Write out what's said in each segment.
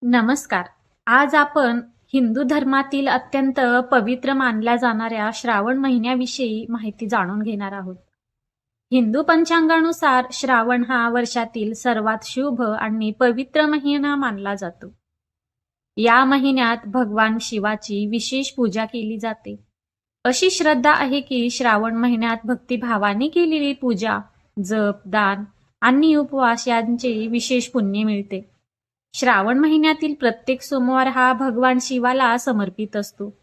नमस्कार. आज आपण हिंदू धर्मातील अत्यंत पवित्र मानल्या जाणाऱ्या श्रावण महिन्याविषयी माहिती जाणून घेणार आहोत. हिंदू पंचांगानुसार श्रावण हा वर्षातील सर्वात शुभ आणि पवित्र महिना मानला जातो. या महिन्यात भगवान शिवाची विशेष पूजा केली जाते. अशी श्रद्धा आहे की श्रावण महिन्यात भक्तिभावाने केलेली पूजा, जप, दान आणि उपवास यांचे विशेष पुण्य मिळते. श्रावण महिन्यातील प्रत्येक सोमवार हा भगवान शिवाला समर्पित असतो.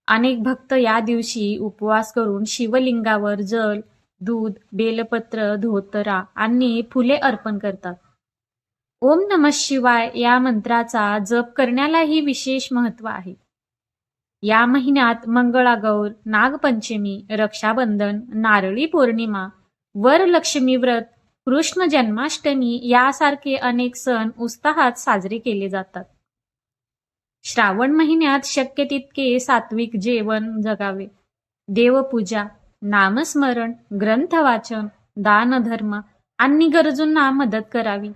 अनेक भक्त या दिवशी उपवास करून शिवलिंगावर जल, दूध, बेलपत्र, धोतरा आणि फुले अर्पण करतात. ओम नमः शिवाय या मंत्राचा जप करण्यालाही विशेष महत्त्व आहे. या महिन्यात मंगळागौर, नागपंचमी, रक्षाबंधन, नारळी पौर्णिमा, वरलक्ष्मी व्रत, कृष्ण जन्माष्टमी यासारखे अनेक सण उत्साहात साजरे केले जातात. श्रावण महिन्यात शक्य तितके सात्विक जेवण जगावे. देवपूजा, नामस्मरण, ग्रंथ वाचन, दानधर्म आणि गरजूंना मदत करावी.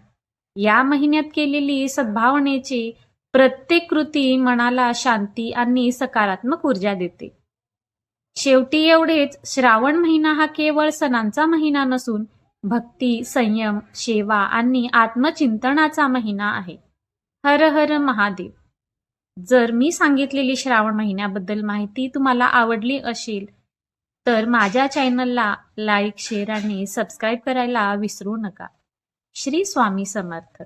या महिन्यात केलेली सद्भावनेची प्रत्येक कृती मनाला शांती आणि सकारात्मक ऊर्जा देते. शेवटी एवढेच, श्रावण महिना हा केवळ सणांचा महिना नसून भक्ती, संयम, सेवा आणि आत्मचिंतनाचा महिना आहे. हर हर महादेव. जर मी सांगितलेली श्रावण महिन्याबद्दल माहिती तुम्हाला आवडली असेल तर माझ्या चॅनलला लाईक, शेअर आणि सबस्क्राईब करायला विसरू नका. श्री स्वामी समर्थ.